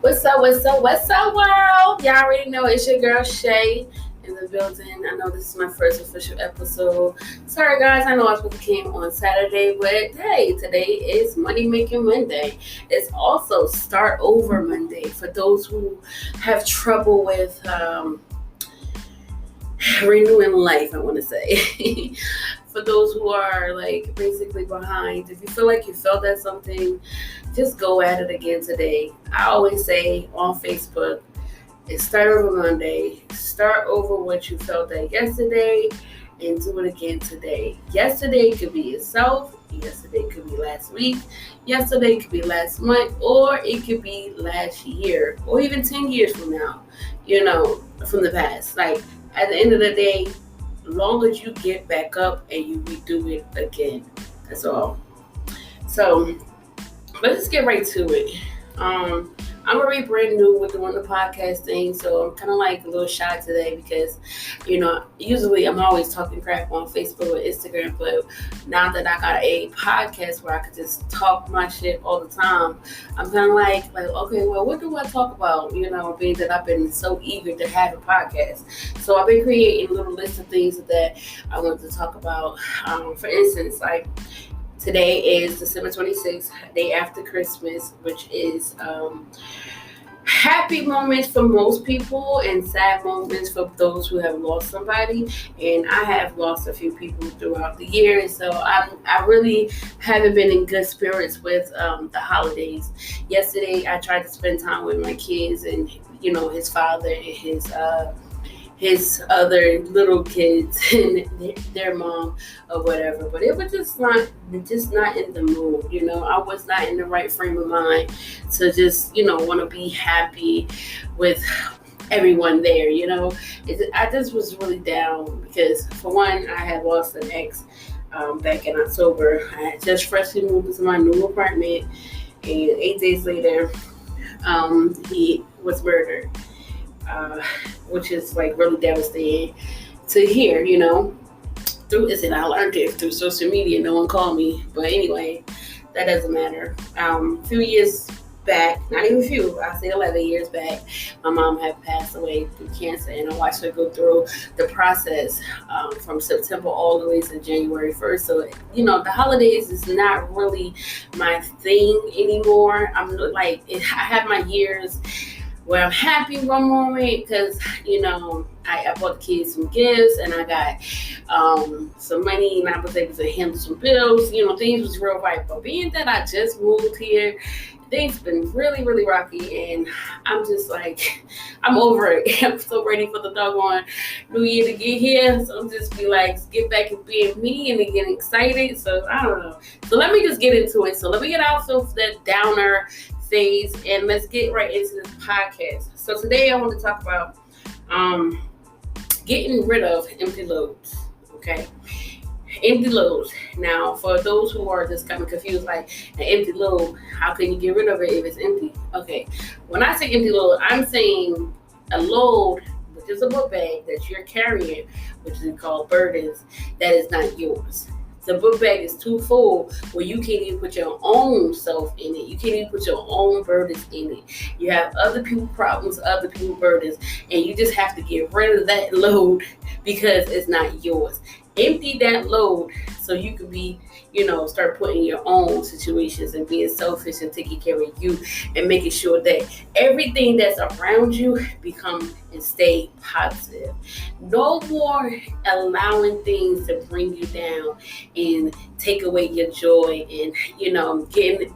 What's up, world? Y'all already know it's your girl Shay in the building. I know this is my first official episode. Sorry, guys, I know I was supposed to came on Saturday, but hey, today is Money Making Monday. It's also Start Over Monday for those who have trouble with renewing life, I want to say. For those who are like basically behind, if you feel like you failed at something, just go at it again today. I always say on Facebook, it's Start Over Monday. Start over what you felt at yesterday and do it again today. Yesterday could be yourself. Yesterday could be last week. Yesterday could be last month. Or it could be last year. Or even 10 years from now. From the past. Like, at the end of the day, long as you get back up and you redo it again. That's all. So, let's just get right to it. I'm already brand new with doing the podcast thing, so I'm kind of like a little shy today because, usually I'm always talking crap on Facebook or Instagram, but now that I got a podcast where I could just talk my shit all the time, I'm kind of like, okay, well, what do I talk about? Being that I've been so eager to have a podcast. So I've been creating a little list of things that I want to talk about. For instance, like, today is December 26th, day after Christmas, which is happy moments for most people and sad moments for those who have lost somebody. And I have lost a few people throughout the year, so I really haven't been in good spirits with the holidays. Yesterday, I tried to spend time with my kids and his father and his other little kids and their mom or whatever, but it was just not in the mood. I was not in the right frame of mind to just want to be happy with everyone there. I just was really down because, for one, I had lost an ex back in October. I had just freshly moved into my new apartment, and 8 days later he was murdered. Which is like really devastating to hear, I learned it through social media. No one called me, but anyway, that doesn't matter. A few years back, not even a few, I say 11 years back, my mom had passed away through cancer, and I watched her go through the process from September all the way to January 1st. So, the holidays is not really my thing anymore. I'm like, I have my years where I'm happy one moment because, I bought the kids some gifts and I got some money and I was able to handle some bills. Things was real right. But being that I just moved here, things been really, really rocky, and I'm just like, I'm over it. I'm so ready for the doggone new year to get here. So I'm just be like, get back and being me and then getting excited. So I don't know. So let me just get into it. So let me get out of that downer phase and let's get right into this podcast. So today I want to talk about getting rid of empty loads. Okay, empty loads. Now, for those who are just kind of confused, like, an empty load, how can you get rid of it if it's empty? Okay, when I say empty load, I'm saying a load, which is a book bag that you're carrying, which is called burdens, that is not yours. The book bag is too full where you can't even put your own self in it. You can't even put your own burdens in it. You have other people's problems, other people's burdens, and you just have to get rid of that load because it's not yours. Empty that load so you can be, start putting your own situations and being selfish and taking care of you and making sure that everything that's around you become and stay positive. No more allowing things to bring you down and take away your joy and,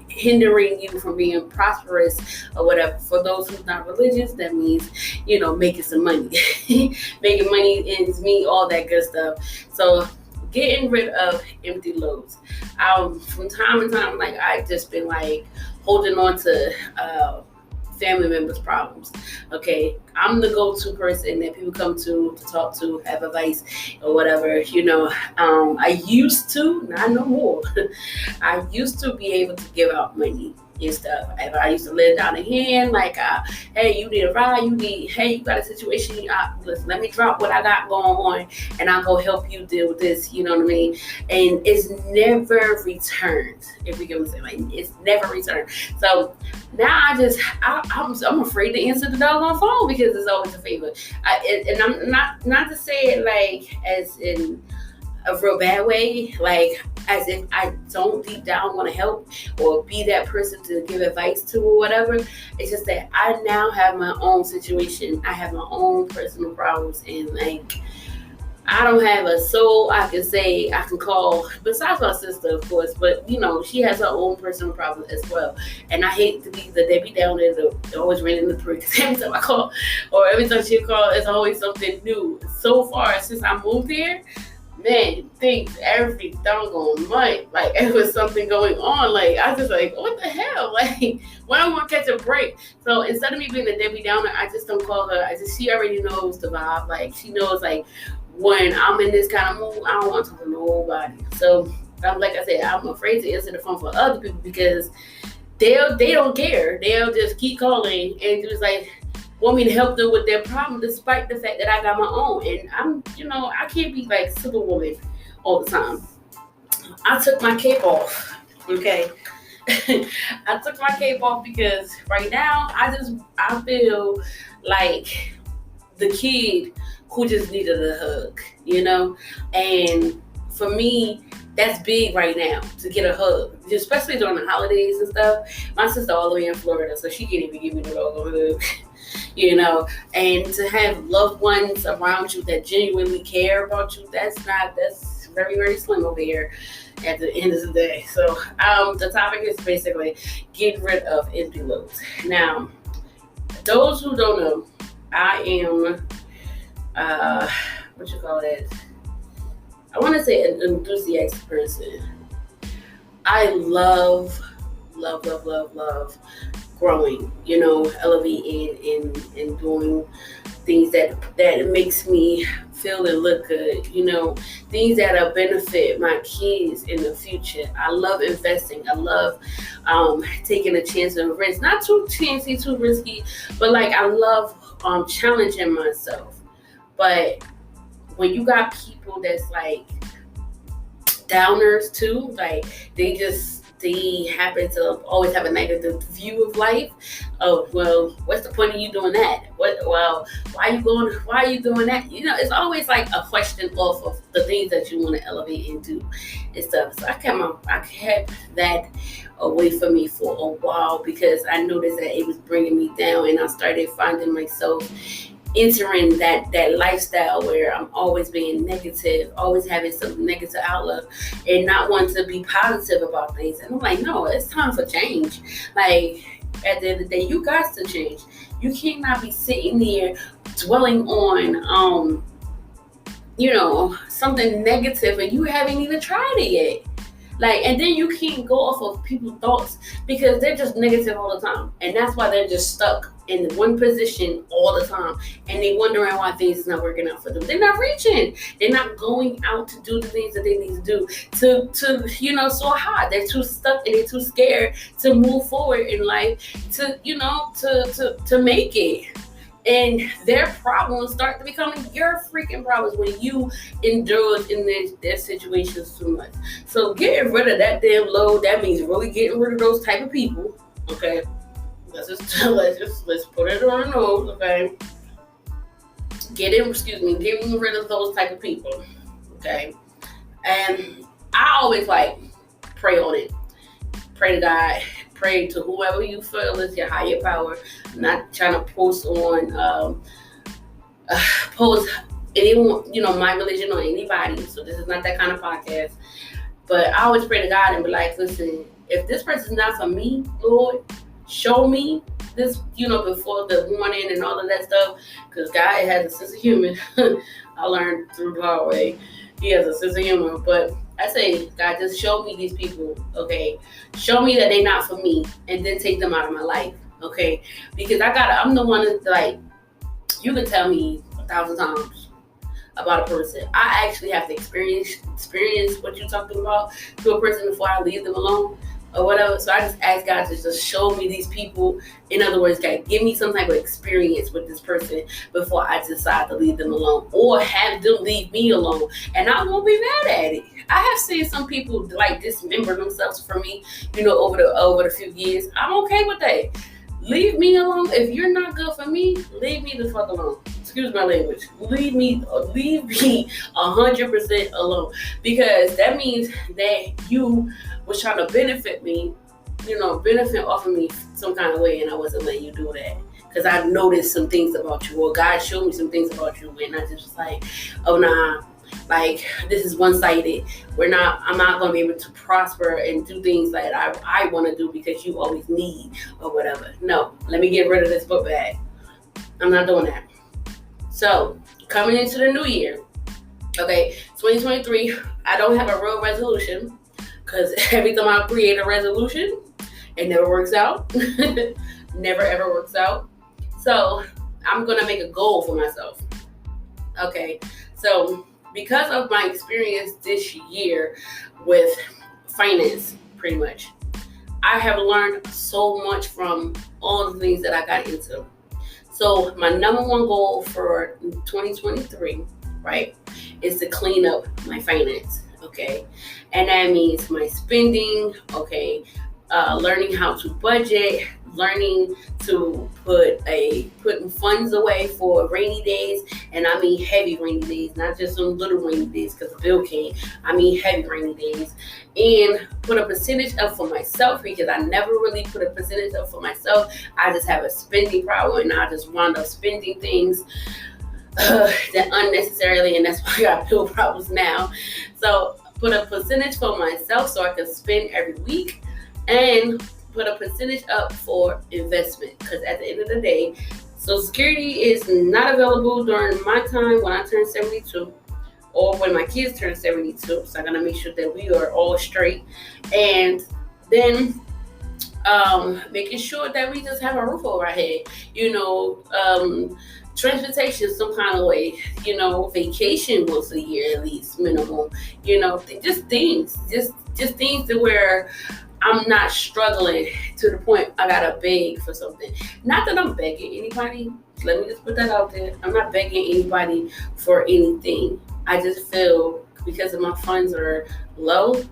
hindering you from being prosperous or whatever. For those who's not religious, that means, making some money. Making money ends meet, all that good stuff. So getting rid of empty loads. From time to time, like, I just been like holding on to family members' problems. Okay, I'm the go-to person that people come to talk to, have advice or whatever. I used to, not no more. I used to be able to give out money and stuff. If I used to lay down a hand, like, hey, you need a ride, hey, you got a situation, listen, let me drop what I got going on, and I'll go help you deal with this, you know what I mean? And it's never returned, if you get what I'm saying. Like, it's never returned. So now I'm afraid to answer the doggone phone because it's always a favor. And I'm not to say it like as in a real bad way, like as if I don't deep down want to help or be that person to give advice to or whatever. It's just that I now have my own situation. I have my own personal problems, and like, I don't have a soul I can say I can call, besides my sister, of course, but she has her own personal problems as well. And I hate to be the Debbie Downer that always ran in the parade, because every time I call or every time she call, it's always something new. So far since I moved here, man, things every doggone month, like it was something going on. Like I just like, what the hell? Like, when I'm gonna catch a break? So instead of me being a Debbie Downer, I just don't call her. She already knows the vibe. Like, she knows, like, when I'm in this kind of mood, I don't want to talk to nobody. So like I said, I'm afraid to answer the phone for other people because they don't care. They'll just keep calling and just like want me to help them with their problem, despite the fact that I got my own. And I can't be like Superwoman all the time. I took my cape off, okay? I took my cape off because right now I feel like the kid who just needed a hug, And for me, that's big right now, to get a hug, especially during the holidays and stuff. My sister all the way in Florida, so she can't even give me the hug. And to have loved ones around you that genuinely care about you, that's very, very slim over here at the end of the day. So the topic is basically getting rid of empty loads. Now, those who don't know, I am I want to say an enthusiastic person. I love growing, elevating and doing things that makes me feel and look good, things that'll benefit my kids in the future. I love investing. I love taking a chance and risk. Not too chancy, too risky, but like I love challenging myself. But when you got people that's like downers too, like they happen to always have a negative view of life. Oh, well, what's the point of you doing that? Why are you doing that? It's always like a question off of the things that you want to elevate into and stuff. So I kept that away from me for a while because I noticed that it was bringing me down, and I started finding myself entering that lifestyle where I'm always being negative, always having some negative outlook, and not wanting to be positive about things. And I'm like, no, it's time for change. Like, at the end of the day, you got to change. You cannot be sitting there dwelling on, something negative, and you haven't even tried it yet. Like, and then you can't go off of people's thoughts because they're just negative all the time. And that's why they're just stuck in one position all the time. And they wondering why things is not working out for them. They're not reaching. They're not going out to do the things that they need to do to so hard. They're too stuck and they're too scared to move forward in life to make it. And their problems start to becoming your freaking problems when you indulge in their situations too much. So getting rid of that damn load, that means really getting rid of those type of people. Okay, let's put it on the nose. Okay, getting rid of those type of people. Okay, and I always pray on it. Pray to God. Pray to whoever you feel is your higher power. I'm not trying to post anyone, my religion or anybody. So this is not that kind of podcast. But I always pray to God and be like, listen, if this person's not for me, Lord, show me this, before the warning and all of that stuff. Because God has a sense of humor. I learned through the hard way. He has a sense of humor. But I say, God, just show me these people, okay? Show me that they're not for me, and then take them out of my life, okay? Because I'm the one that's You can tell me 1,000 times about a person. I actually have to experience what you're talking about to a person before I leave them alone or whatever. So I just ask God to just show me these people. In other words, God, give me some type of experience with this person before I decide to leave them alone or have them leave me alone. And I won't be mad at it. I have seen some people like dismember themselves for me, over the few years. I'm okay with that. Leave me alone. If you're not good for me, leave me the fuck alone. Excuse my language. Leave me 100% alone, because that means that you was trying to benefit me, benefit off of me some kind of way, and I wasn't letting you do that because I noticed some things about you, or God showed me some things about you, and I just was like, oh nah. Like, this is one-sided. I'm not going to be able to prosper and do things that I want to do because you always need or whatever. No, let me get rid of this book bag. I'm not doing that. So, coming into the new year, okay, 2023, I don't have a real resolution because every time I create a resolution, it never works out. Never ever works out. So, I'm going to make a goal for myself. Okay, so because of my experience this year with finance, pretty much, I have learned so much from all the things that I got into. So my number one goal for 2023, right, is to clean up my finance, okay? And that means my spending, okay, learning how to budget, learning to putting funds away for rainy days, and I mean heavy rainy days, not just some little rainy days because the bill came. I mean heavy rainy days, and put a percentage up for myself because I never really put a percentage up for myself. I just have a spending problem, and I just wound up spending things that unnecessarily, and that's why I got bill problems now. So put a percentage for myself so I can spend every week, and put a percentage up for investment, because at the end of the day, Social Security is not available during my time when I turn 72 or when my kids turn 72. So I'm going to make sure that we are all straight. And then making sure that we just have a roof over our head, transportation some kind of way, vacation once a year at least, minimum, just things to where I'm not struggling to the point I gotta beg for something. Not that I'm begging anybody. Let me just put that out there. I'm not begging anybody for anything. I just feel because of my funds are low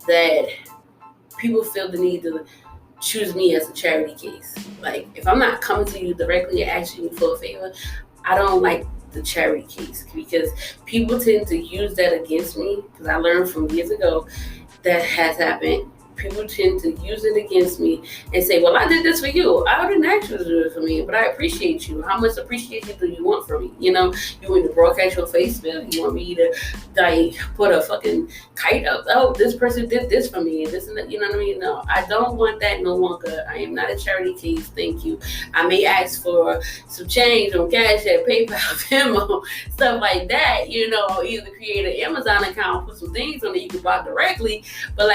that people feel the need to choose me as a charity case. Like, if I'm not coming to you directly and asking you for a favor, I don't like the charity case, because people tend to use that against me, because I learned from years ago that has happened. People tend to use it against me and say, well, I did this for you. I didn't ask you to do it for me, but I appreciate you. How much appreciation do you want from me? You want me to broadcast your Facebook? You want me to put a fucking kite up? Oh, this person did this for me. And this and that, you know what I mean? No, I don't want that no longer. I am not a charity case. Thank you. I may ask for some change on Cash App, PayPal, Venmo, stuff like that. Either create an Amazon account, put some things on it you can buy directly. But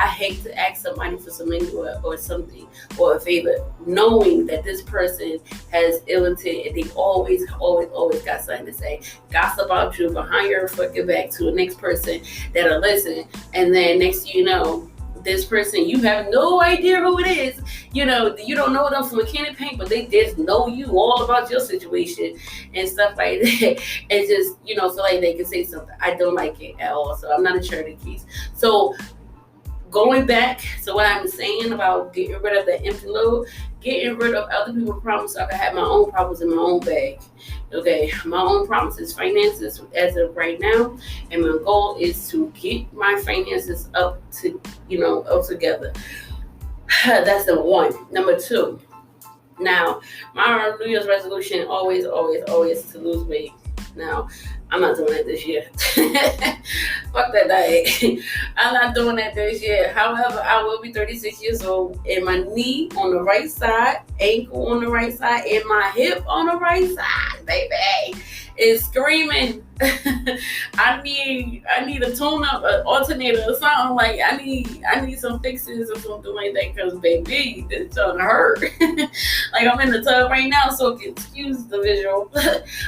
I hate to ask somebody for some money or something or a favor, knowing that this person has ill intent and they always got something to say. Gossip about you behind your fucking back to the next person that'll listen. And then next you know, this person, you have no idea who it is. You don't know them from a can of paint, but they just know you all about your situation and stuff like that. And just, feel like they can say something. I don't like it at all. So I'm not a charity case. So going back to what I'm saying about getting rid of the empty load, getting rid of other people's problems so I can have my own problems in my own bag. Okay, my own problems is finances as of right now, and my goal is to get my finances up together. That's number one. Number two, now my New Year's resolution always to lose weight. Now, I'm not doing that this year. Fuck that diet. I'm not doing that this year. However, I will be 36 years old, and my knee on the right side, ankle on the right side, and my hip on the right side, baby. is screaming. I need a tune up, an alternator or something. Like I need some fixes or something like that. Cause baby, this don't hurt. Like I'm in the tub right now, so excuse the visual.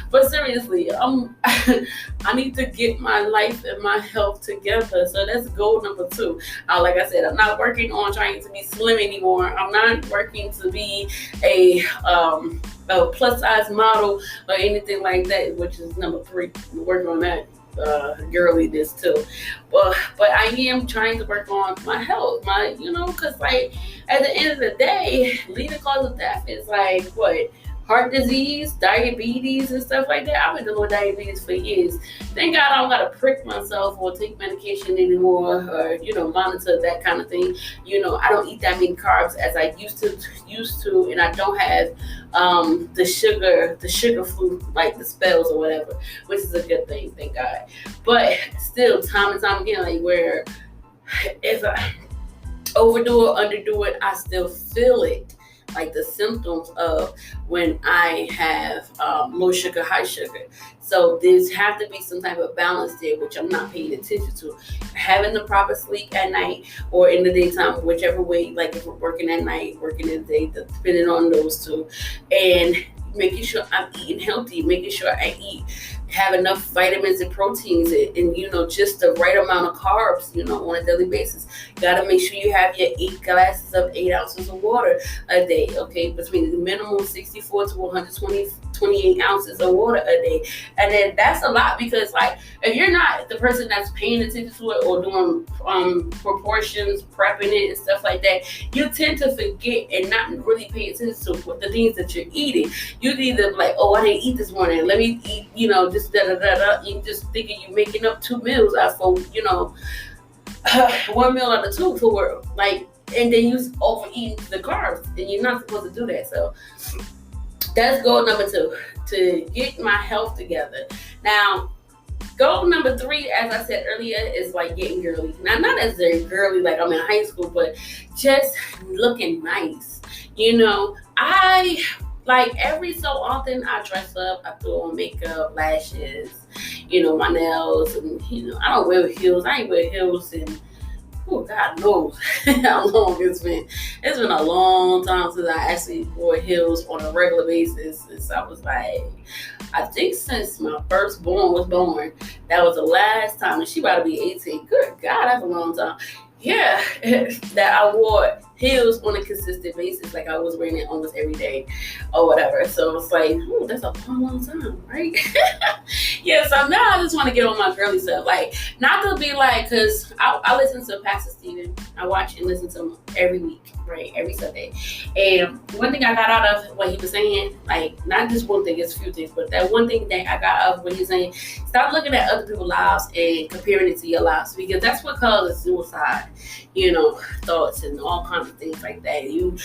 But seriously, I need to get my life and my health together. So that's goal number 2. Like I said, I'm not working on trying to be slim anymore. I'm not working to be a plus size model or anything like that, which is number 3. I'm working on that girliness too. But I am trying to work on my health, because like at the end of the day, leading cause of death is like what? Heart disease, diabetes, and stuff like that. I've been dealing with diabetes for years. Thank God I don't gotta prick myself or take medication anymore, or monitor that kind of thing. I don't eat that many carbs as I used to, and I don't have the sugar flu, like the spells or whatever, which is a good thing, thank God. But still, time and time again, like where if I overdo it, underdo it, I still feel it. Like the symptoms of when I have low sugar, high sugar. So there's have to be some type of balance there, which I'm not paying attention to. Having the proper sleep at night or in the daytime, whichever way, like if we're working at night, working in the day, depending on those two. And making sure I'm eating healthy, making sure I have enough vitamins and proteins and just the right amount of carbs, on a daily basis. Got to make sure you have your 8 ounces of water a day, okay? Between the minimum 64 to 28 ounces of water a day. And then that's a lot because like if you're not the person that's paying attention to it or doing proportions, prepping it and stuff like that, you tend to forget and not really pay attention to what the things that you're eating. You either like, oh, I didn't eat this morning, let me eat, just da-da-da-da. You just thinking you're making up 2 meals out for, 1 meal out of 2 for like, and then you overeat the carbs, and you're not supposed to do that. So that's goal number 2, to get my health together. Now, goal number 3, as I said earlier, is like getting girly. Now, not necessarily girly like I'm in high school, but just looking nice. I like every so often I dress up, I throw on makeup, lashes, my nails, and I don't wear heels. I ain't wear heels in God knows how long it's been. It's been a long time since I actually wore heels on a regular basis. Since I was like, I think since my firstborn was born, that was the last time. And she about to be 18. Good God, that's a long time. Yeah, that I wore heels on a consistent basis, like I was wearing it almost every day or whatever. So it's like, that's a long time, right? Yeah, so now I just want to get on my girly stuff. Like, not to be like, because I listen to Pastor Steven. I watch and listen to him every week, right? Every Sunday. And one thing I got out of what he was saying, like, not just one thing, it's a few things, but that one thing that I got out of what he's saying, stop looking at other people's lives and comparing it to your lives, because that's what causes suicide, thoughts and all kinds of things like that. You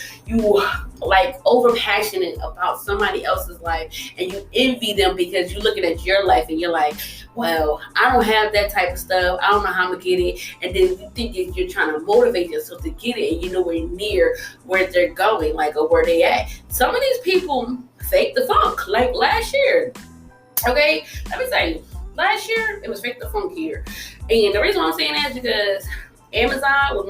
like over passionate about somebody else's life, and you envy them because you're looking at your life and you're like, well, I don't have that type of stuff. I don't know how I'm gonna get it. And then you think that you're trying to motivate yourself to get it, and you're nowhere near where they're going, like, or where they at. Some of these people fake the funk, like last year. Okay, let me say, last year it was fake the funk year, and the reason why I'm saying that is because Amazon was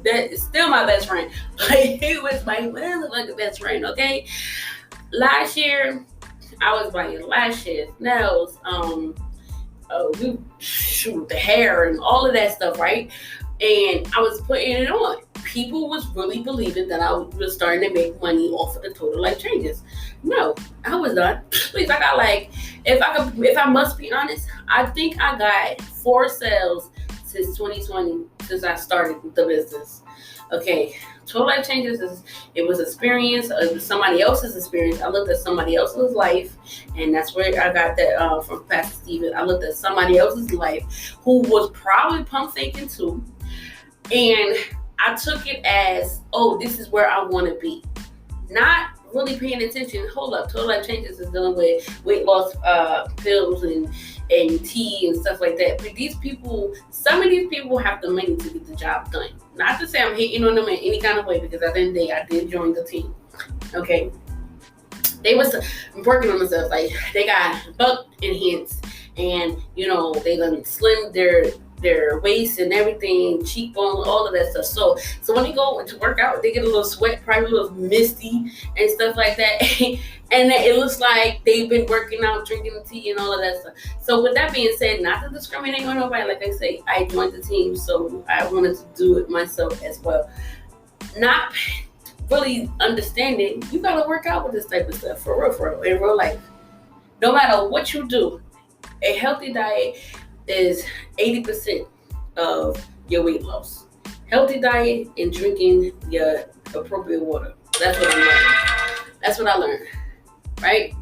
that is still my best friend. Like, he was my motherfucking best friend, okay? Last year, I was buying lashes, nails, the hair and all of that stuff, right? And I was putting it on. People was really believing that I was starting to make money off of the total life changes. No, I was not. Please, I got like, if I must be honest, I think I got 4 sales since 2020, since I started the business. Okay, total life changes it was experience, it was somebody else's experience. I looked at somebody else's life, and that's where I got that from Pastor Steven. I looked at somebody else's life who was probably pump faking too, and I took it as, oh, this is where I want to be. Not really paying attention. Hold up, total life changes is dealing with weight loss pills and tea and stuff like that. But some of these people have the money to get the job done. Not to say I'm hating on them in any kind of way, because at the end of the day, I did join the team. Okay. they was working on themselves. Like they got buck enhanced, and they done slim their waist and everything, cheekbone, all of that stuff. So when they go to work out, they get a little sweat, probably a little misty and stuff like that. And then it looks like they've been working out, drinking the tea and all of that stuff. So with that being said, not to discriminate on nobody, like I say, I joined the team, so I wanted to do it myself as well. Not really understanding, you gotta work out with this type of stuff for real, in real life. No matter what you do, a healthy diet is 80% of your weight loss. Healthy diet and drinking your appropriate water. That's what I learned. Right?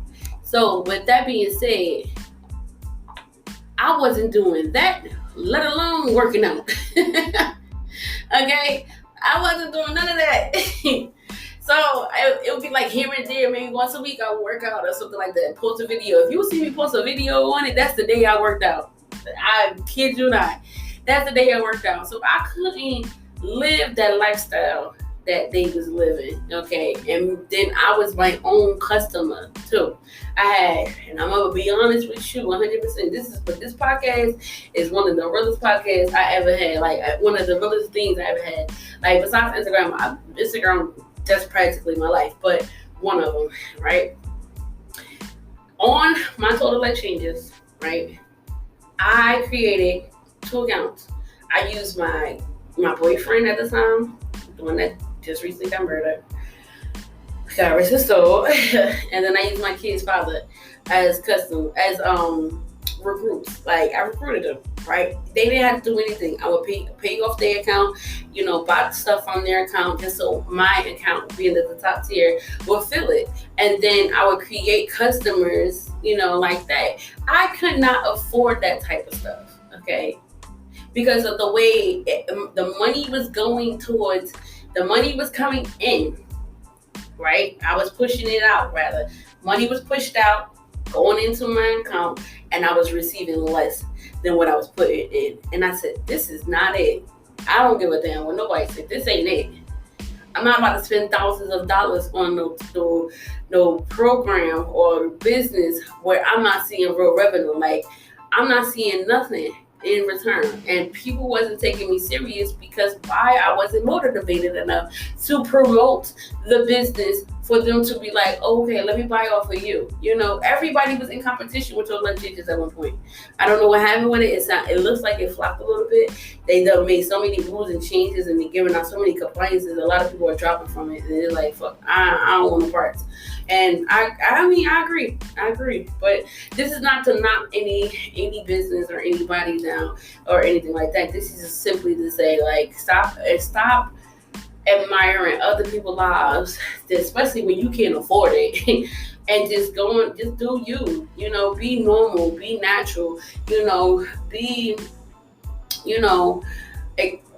So with that being said, I wasn't doing that, let alone working out. Okay? I wasn't doing none of that. So it would be like here and there, maybe once a week I would work out or something like that. Post a video. If you see me post a video on it, that's the day I worked out. I kid you not. That's the day I worked out. So I couldn't live that lifestyle that they was living, okay? And then I was my own customer too. And I'm gonna be honest with you 100%. This podcast is one of the realest podcasts I ever had. Like one of the realest things I ever had. Like besides Instagram, that's practically my life, but one of them, right? On my Total Life Changes, right? I created 2 accounts. I used my boyfriend at the time, the one that just recently got murdered, God rest his soul, and then I used my kid's father as recruits. Like I recruited them, right? They didn't have to do anything. I would pay off their account, buy stuff on their account, just so my account, being at the top tier, would fill it. And then I would create customers, like that. I could not afford that type of stuff, okay? Because of the way the money was coming in, right? I was pushing it out, rather. Money was pushed out, going into my account, and I was receiving less than what I was putting in. And I said, this is not it. I don't give a damn what nobody said. This ain't it. I'm not about to spend thousands of dollars on no program or business where I'm not seeing real revenue. Like, I'm not seeing nothing in return. And people wasn't taking me serious because I wasn't motivated enough to promote the business for them to be like, okay, let me buy off of you. Everybody was in competition with Total Life Changes at one point. I don't know what happened with it. It looks like it flopped a little bit. They done made so many rules and changes, and they're giving out so many complaints, a lot of people are dropping from it. And they're like, fuck, I don't want no parts. And I mean, I agree. But this is not to knock any business or anybody down or anything like that. This is just simply to say, like, stop admiring other people's lives, especially when you can't afford it. And just do you, be normal, be natural,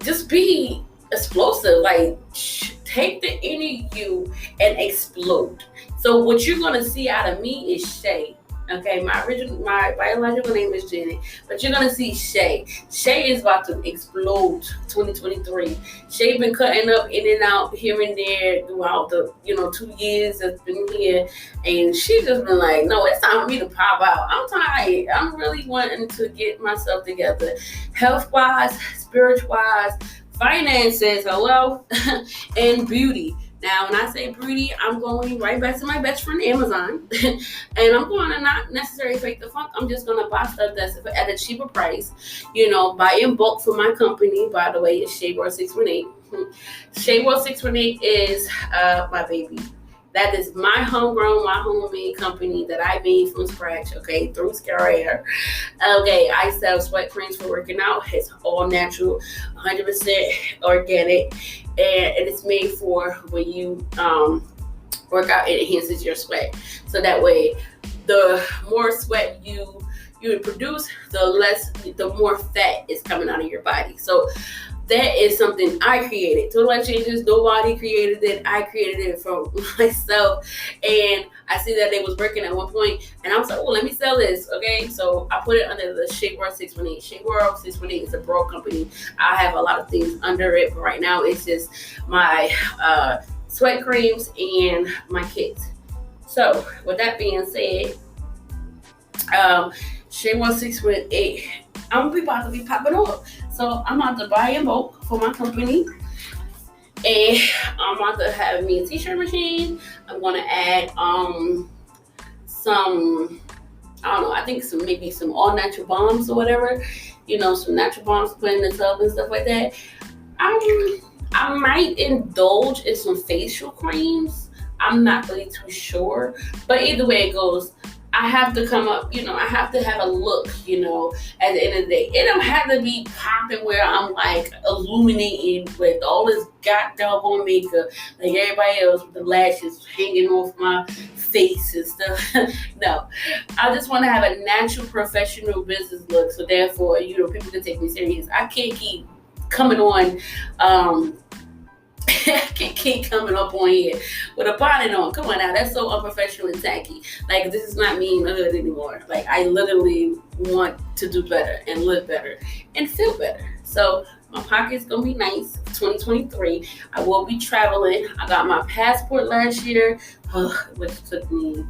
just be explosive. Like, take the inner you and explode. So what you're gonna see out of me is Shay. Okay, my biological name is Janet, but you're gonna see Shay. Shay is about to explode 2023. Shay been cutting up in and out here and there throughout the 2 years that's been here, and she just been like, no, it's time for me to pop out. I'm tired. I'm really wanting to get myself together, health wise, spiritual wise, finances, hello, and beauty. Now, when I say beauty, I'm going right back to my best friend, Amazon. And I'm going to not necessarily fake the funk. I'm just going to buy stuff that's at a cheaper price. Buy in bulk for my company. By the way, it's Shea World 618. Shea World 618 is my baby. That is my homegrown, my homemade company that I made from scratch, okay, through Scare. Okay, I sell sweat creams for working out. It's all natural, 100% organic, and it's made for when you work out, it enhances your sweat. So that way, the more sweat you produce, the more fat is coming out of your body. So that is something I created. Total Life Changes, nobody created it. I created it for myself. And I see that they was working at one point, and I was like, well, let me sell this, okay? So I put it under the Shea World 618. Shea World 618 is a broad company. I have a lot of things under it, but right now it's just my sweat creams and my kits. So with that being said, Shay 16 with a I'm about to be popping off. So I'm about to buy a boat for my company. And I'm about to have me a t-shirt machine. I'm gonna add some, I don't know, I think maybe some all natural bombs or whatever. Some natural bombs to put in the tub and stuff like that. I might indulge in some facial creams. I'm not really too sure. But either way it goes, I have to come up, I have to have a look, at the end of the day. It don't have to be popping where I'm like illuminating with all this goddamn makeup, like everybody else with the lashes hanging off my face and stuff. No, I just want to have a natural professional business look. So therefore, people can take me serious. I can't keep coming on, I can't keep coming up on here with a bonnet on. Come on now, that's so unprofessional and tacky. Like, this is not me hood anymore. Like, I literally want to do better and live better and feel better. So my pocket's gonna be nice. 2023, I will be traveling. I got my passport last year, which took me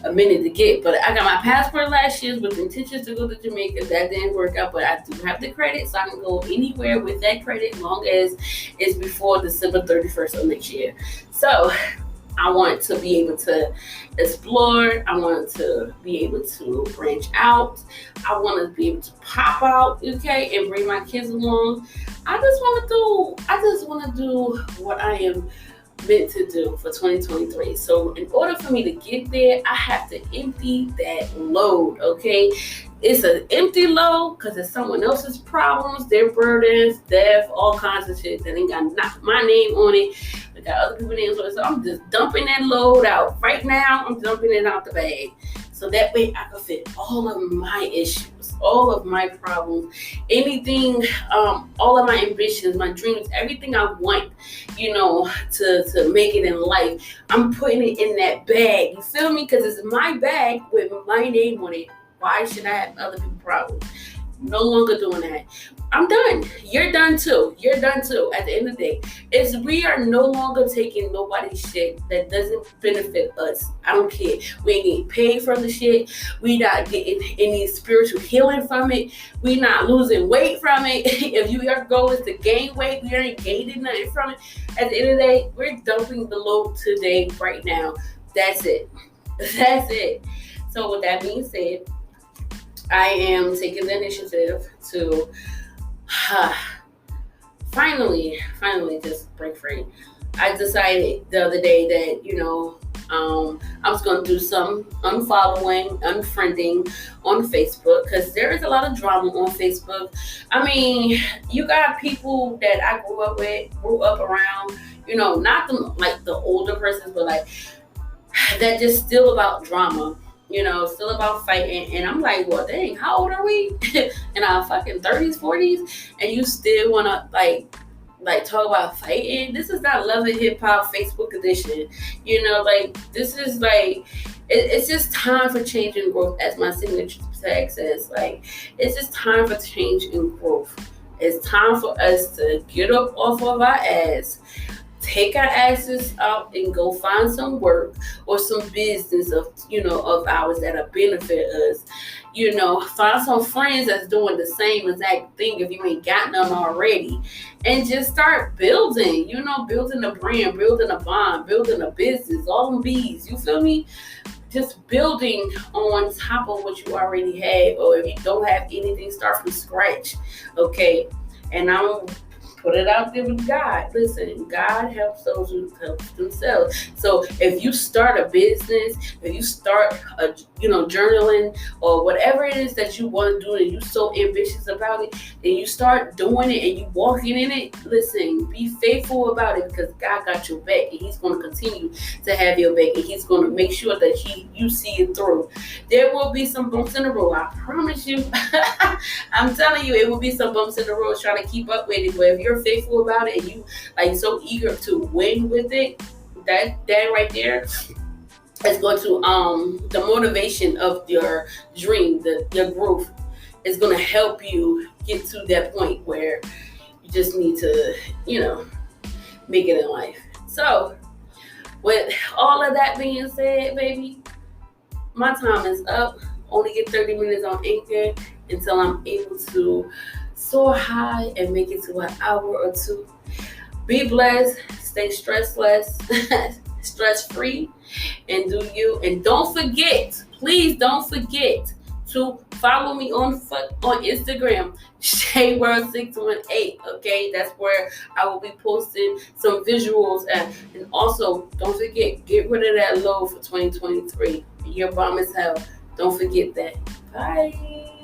a minute to get, but I got my passport last year with intentions to go to Jamaica. That didn't work out, but I do have the credit, so I can go anywhere with that credit as long as it's before December 31st of next year. So I want to be able to explore. I want to be able to branch out. I want to be able to pop out, okay, and bring my kids along. I just want to do what I am meant to do for 2023. So in order for me to get there, I have to empty that load, okay? It's an empty load because it's someone else's problems, their burdens, death, all kinds of shit that ain't got my name on it. I got other people's names on it. So I'm just dumping that load out. Right now, I'm dumping it out the bag. So that way I can fit all of my issues, all of my problems, anything, all of my ambitions, my dreams, everything I want, to make it in life. I'm putting it in that bag. You feel me? Because it's my bag with my name on it. Why should I have other people's problems? No longer doing that. I'm done. You're done too. You're done too. At the end of the day, we are no longer taking nobody's shit that doesn't benefit us. I don't care. We ain't getting paid from the shit. We not getting any spiritual healing from it. We not losing weight from it. If your goal is to gain weight, we ain't gaining nothing from it. At the end of the day, we're dumping the load today, right now. That's it. That's it. So with that being said, I am taking the initiative to finally just break free. I decided the other day that, I was going to do some unfollowing, unfriending on Facebook because there is a lot of drama on Facebook. I mean, you got people that I grew up around, not the older persons, but like that just still about drama. Still about fighting. And I'm like, well, dang, how old are we? In our fucking 30s, 40s? And you still want to, like talk about fighting? This is not Love and Hip Hop Facebook edition. This is it's just time for change and growth, as my signature tag says. It's just time for change and growth. It's time for us to get up off of our ass, take our asses out and go find some work or some business of ours that'll benefit us. Find some friends that's doing the same exact thing if you ain't got none already, and just start building, building a brand, building a bond, building a business, all them bees, you feel me? Just building on top of what you already have, or if you don't have anything, start from scratch, okay? And I'm put it out there with God. Listen, God helps those who help themselves. So if you start a business, if you start journaling or whatever it is that you want to do and you're so ambitious about it, and you start doing it and you walking in it, listen, be faithful about it because God got your back and He's going to continue to have your back and He's going to make sure that you see it through. There will be some bumps in the road. I promise you. I'm telling you, it will be some bumps in the road trying to keep up with it. But if you're faithful about it and you so eager to win with it, that right there is going to the motivation of your dream, your growth is going to help you get to that point where you just need to make it in life. So with all of that being said, baby, my time is up. Only get 30 minutes on Anchor until I'm able to soar high and make it to an hour or two. Be blessed, stay stressless, stress free, and do you. And don't forget, please don't forget to follow me on Instagram, ShayWorld618. Okay, that's where I will be posting some visuals, and also don't forget, get rid of that low for 2023. You're bomb as hell. Don't forget that. Bye.